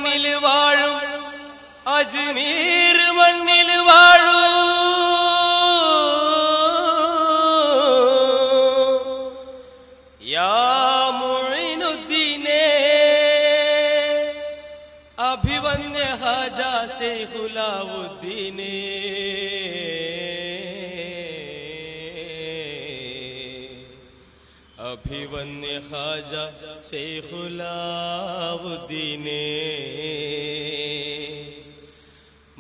മണ്ണിൽ വാഴും അജ്മീർ മണ്ണിൽ വാഴൂ യാ മുഈനുദ്ദീനെ അഭിവന്യ ഹാജാ ശൈഖുലാവുദ്ദീനെ അഭിവന്യ ഹാജാ ശൈഖുലാവുദ്ദീനെ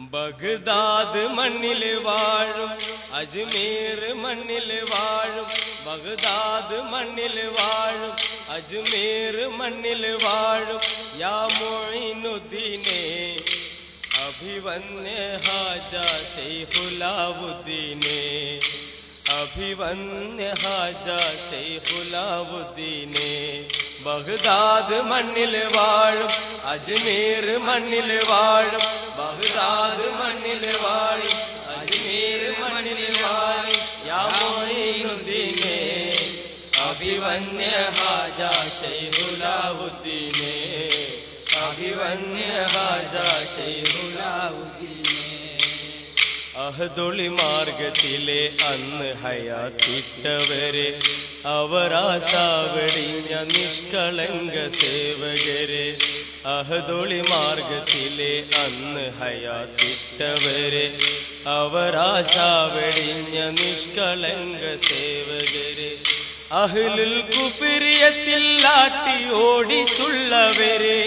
ബഗ്ദാദ് മണ്ണിൽ വാഴും അജ്മീർ മണ്ണിൽ വാഴും ബഗ്ദാദ് മണ്ണിൽ വാഴും അജ്മീർ മണ്ണിൽ വാഴും യാ മുഈനുദ്ദീനെ അഭിവന്യ ഹാജാ ശൈഖുലാവുദ്ദീനെ അഭിവന്യ ഹാജാ ശൈഖുലാവുദ്ദീനെ ബഗ്ദാദ് മണ്ണിൽ വാഴും അജ്മീർ മണ്ണിൽ വാഴും ബഗ്ദാദ് മണ്ണിൽ വാഴും അജ്മീർ മണ്ണിൽ വാഴും യാ മുഈനുദ്ദീനെ അഭിവന്യ ഹാജാ ശൈഖുലാവുദ്ദീനെ അഭിവന്യ ഹാജാ ശൈഖുലാവുദ്ദീനെ അഹദൊളി മാർഗത്തിലെ അന്ന് ഹയാത്തിട്ടവരെ അവരാശാവടിഞ്ഞ നിഷ്കളങ്ക സേവകരെ അഹദൊളി മാർഗത്തിലെ അന്ന് ഹയാത്തിട്ടവരെ അവരാശാവടിഞ്ഞ നിഷ്കളങ്ക സേവകരെ അഹ്ലുൽ കുഫ്രിയത്തിൽ ആട്ടി ഓടിച്ചുള്ളവരെ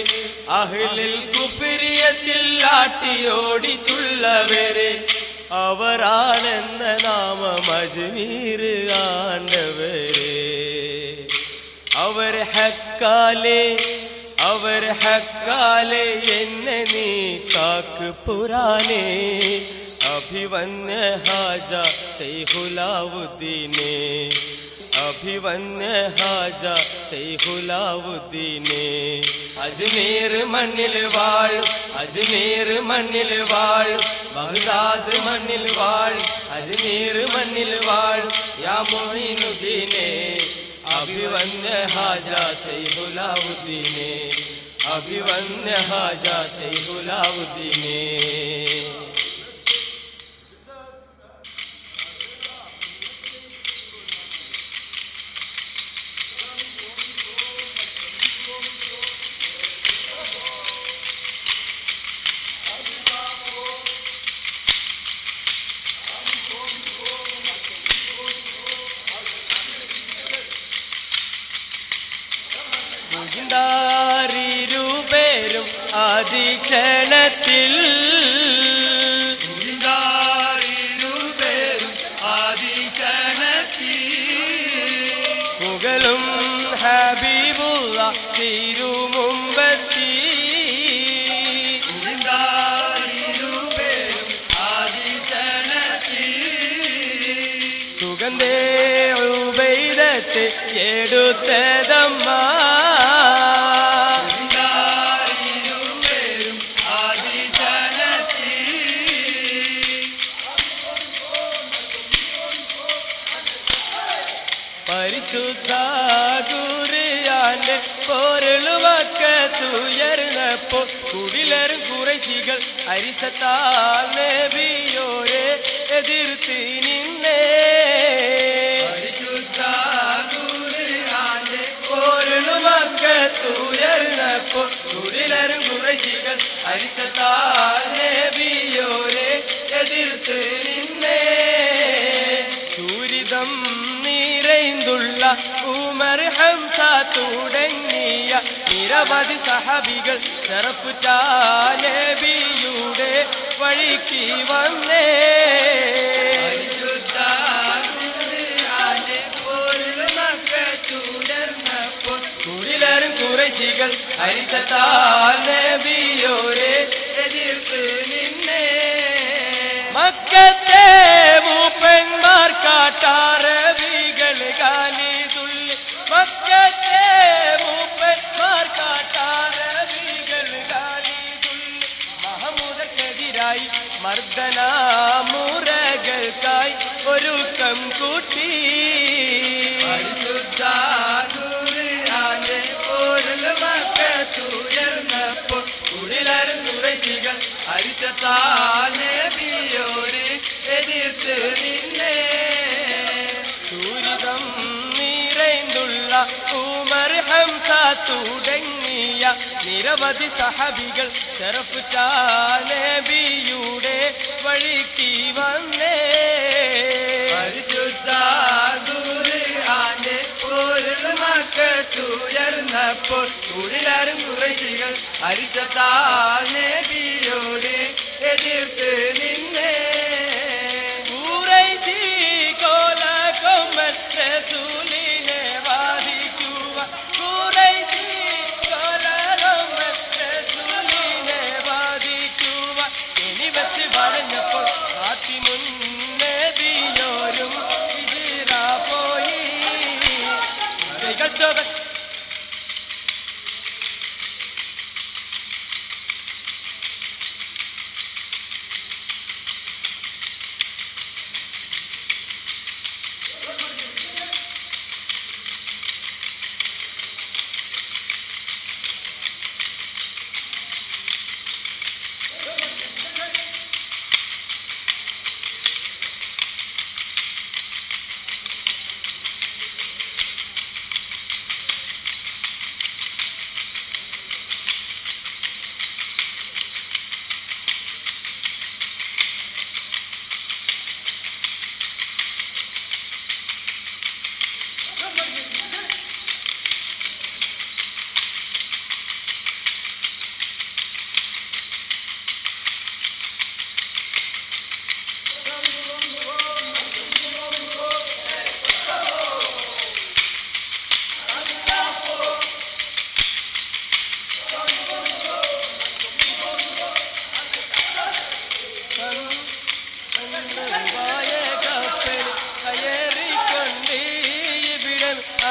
അഹ്ലുൽ കുഫ്രിയത്തിൽ ആട്ടി ഓടിച്ചുള്ളവരെ അവരാണെന്ന നാമം അജ്മീർ ആണ്ടവരെ അവർ ഹക്കാലെ എന്നെ നീ കാക്ക് പുരാനെ അഭിവന്യ ഹാജാ ശൈഖുലാവുദ്ദീനെ അഭിവന്യ ഹാജാ ശൈഖുലാവുദ്ദീനെ അജ്മീർ മണ്ണിൽ വാഴും അജ്മീർ മണ്ണിൽ വാഴും ബഗ്ദാദ് മണ്ണിൽ വാഴും അജ്മീർ മണ്ണിൽ വാഴും യാ മുഈനുദ്ദീനെ അഭിവന്യ ഹാജാ ശൈഖുലാവുദ്ദീനെ അഭിവന്യ ഹാജാ ശൈഖുലാവുദ്ദീനെ ിരുപേരും ആദിക്ഷണത്തിൽ പുകഴും ഹബീബുള്ള തിരുമുമ്പത്തി സുഗന്ധേ ഉബൈദത്തെ എടുത്തതമ്മ പരിശുദ്ധ ഖുർആന്റെ പൊരുളുവക്കത്തുയർന്നപ്പോൾ കുടിലരും കുറൈശികൾ അരിശത്താൽ നബിയോരെ എതിർത്ത് നിന്നേ പരിശുദ്ധ ഖുർആന്റെ പൊരുളുവക്കത്തുയർന്നപ്പോൾ കുടിലരും കുറൈശികൾ അരിശത്താൽ നബിയോരെ എതിർത്ത് നിന്നേ സൂരിതം നിറൈന്തുള്ള ഉമർ ഹംസ തുടങ്ങിയ നിരവധി സഹബികൾ ശറഫുറ്റ നബിയുടെ വഴിക്ക് വന്നേ പരിശുദ്ധ ഖുർആന്റെ പൊരുളുവക്കത്തുയർന്നപ്പോൾ കുടിലരും കുറൈശികൾ അരിശത്താൽ നബിയോരെ എതിർത്ത് നിന്നേ മക്കത്തെ മൂപ്പന്മാർ കാട്ടാറബികൾ കാലിതുള്ളി മക്കത്തെ മൂപ്പന്മാർ കാട്ടാറബികൾ കാലിതുള്ളി മഹമൂദക്കെതിരായി മർദ്ദന മുറകൾക്കായി ഒരുക്കം കൂട്ടി പരിശുദ്ധ ഖുർആന്റെ പൊരുളുവക്കത്തുയർന്നപ്പോൾ കുടില പരിശുദ്ധാൽ നബിയോട് എതിർത്ത് നിന്നെ സൂരിതം നിറൈന്നുള്ള ഉമർ ഹംസ തുടങ്ങിയ നിരവധി സഹബികൾ ശറഫുറ്റ നബിയുടെ വഴിക്ക് വന്നേ പരിശുദ്ധ ഖുർആന്റെ പൊരുൾ മക്കത്തുയർന്നപ്പോൾ ഉള്ളിലാരും കുറേശികൾ പരിശുദ്ധാൽ നബിയോട് എതിർത്ത് നിന്നെ ഖുറൈശി കോലകൊമ്പൻ റസൂലിനെ വാദിക്കുക ഖുറൈശി കോലകൊമ്പൻ റസൂലിനെ വാദിക്കുക ഇനി വെച്ച് പറഞ്ഞപ്പോൾ ഫാത്തിമുൻ നബിയോരും ഹിജ്റ പോയി കൈകച്ചോക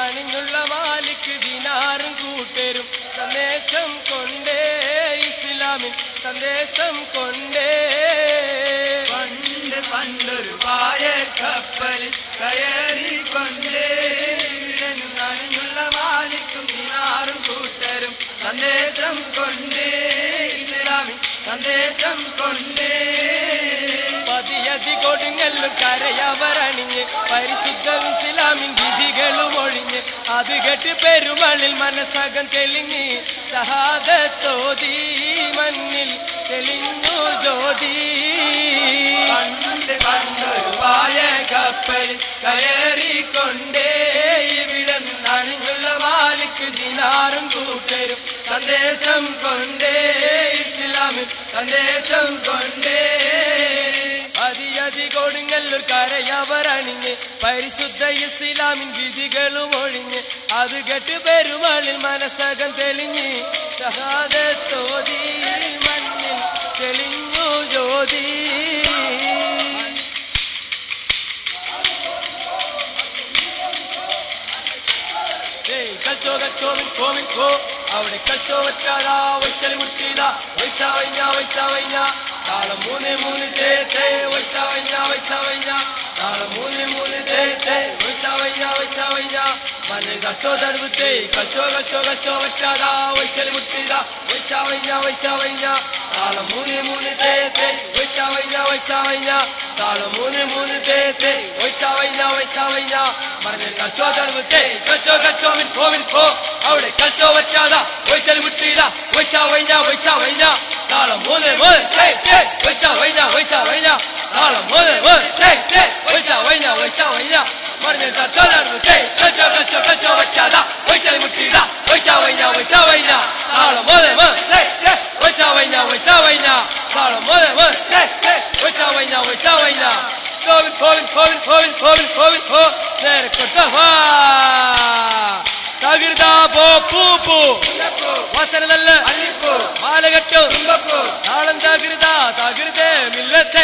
അണിഞ്ഞുള്ള മാലിക് ദിനാറും കൂട്ടരും സന്ദേശം കൊണ്ടേ ഇസ്ലാമിൻ സന്ദേശം കൊണ്ടേ പണ്ട് പണ്ടൊരു പായ കപ്പലിൽ കയറിക്കൊണ്ടേ അണിഞ്ഞുള്ള മാലിക്കും ദിനാറും കൂട്ടരും സന്ദേശം കൊണ്ടേ ഇസ്ലാമിൻ സന്ദേശം കൊണ്ടേ പതിയതി കൊടുങ്ങല്ലും കരയവരണിഞ്ഞ് പരിശുദ്ധ ഇസ്ലാമിൻ വിധികളും ഒഴിഞ്ഞ് അത് കേട്ട് പെരുമളിൽ മനസ്സകം തെളിഞ്ഞ് ഷഹാദത്തോതി മണ്ണിൽ തെളിഞ്ഞു ജ്യോതി പണ്ട് പണ്ടൊരു പായ കപ്പലിൽ കയറിക്കൊണ്ടേ ഇവിടെ അണിഞ്ഞുള്ള മാലിക്ക് ദിനാറും കൂട്ടരും സന്ദേശം കൊണ്ടേ ഇസ്ലാമിൽ സന്ദേശം കൊണ്ടേ അതിയതി കൊടുങ്ങല്ലൂർ കരയവരണിഞ്ഞ് പരിശുദ്ധ ഇസ്ലാമിൻ വിധികളും ഒഴിഞ്ഞ് അത് കേട്ട് പെരുമളിൽ മനസ്സകം തെളിഞ്ഞ് ഷഹാദത്തോതി മണ്ണിൽ തെളിഞ്ഞു ജ്യോതി കച്ചോ കച്ചോ കോമിൻ കോ അവിടെ കച്ചോ വറ്റാതാ വച്ചലി മുട്ടിതാ വൈച്ച വൈഞ്ഞ വൈച്ച വൈഞ്ഞ താളം മൂന്ന് മൂന്ന് തേ തേ വൈച്ച വൈഞ്ഞ വൈച്ച വൈഞ്ഞ താളം മൂന്ന് മൂന്ന് തേ തേ വൈച്ച വൈഞ്ഞ വൈച്ച വൈഞ്ഞ മനെ കച്ചോ തടുത്തേ കച്ചോ കച്ചോ കച്ചോ വറ്റാതാ വച്ചലി മുട്ടിതാ വൈച്ച വൈഞ്ഞ വൈച്ച വൈഞ്ഞ താളം മൂന്ന് മൂന്ന് തേ തേ വൈച്ച വൈഞ്ഞ വൈച്ച വൈഞ്ഞ താളം മൂന്ന് മൂന്ന് തേ തേ വൈച്ച വൈഞ്ഞ വൈച്ച വൈഞ്ഞ മനെ കച്ചോ തടുത്തേ കച്ചോ കച്ചോ മിൻ കോ അവിടെ കച്ചോ വറ്റാതാ വച്ചലി മുട്ടിതാ വൈച്ച വൈഞ്ഞ വൈച്ച വൈഞ്ഞ താളം മൂന്ന് മൂന്ന് തേ തേ വൈച്ച വൈഞ്ഞ വൈച്ച വൈഞ്ഞ താളം മൂന്ന് മൂന്ന് തേ തേ വൈച്ച വൈഞ്ഞ വൈച്ച വൈഞ്ഞ മനെ കച്ചോ തടുത്തേ കച്ചോ കച്ചോ കച്ചോ വറ്റാതാ വച്ചലി മുട്ടിതാ വൈച്ച വൈഞ്ഞ വൈച്ച വൈഞ്ഞ താളം മൂന്ന് മൂന്ന് തേ തേ വൈച്ച വൈഞ്ഞ വൈച്ച വൈഞ്ഞ താളം മൂന്ന് മൂന്ന് തേ തേ വൈച്ച വൈഞ്ഞ വൈച്ച വൈഞ്ഞ കോവിൻ കോവിൻ കോവിൻ കോവിൻ കോവിൻ കോവിൻ കോ നേരെ കൊട്ടവാ തകൃതാ പോ പൂ പൂ വസന നല്ല അല്ലിപ്പൂ മാലകെട്ടു തുമ്പപ്പൂ താളം തകൃതാ തകൃതേ മില്ലത്തെ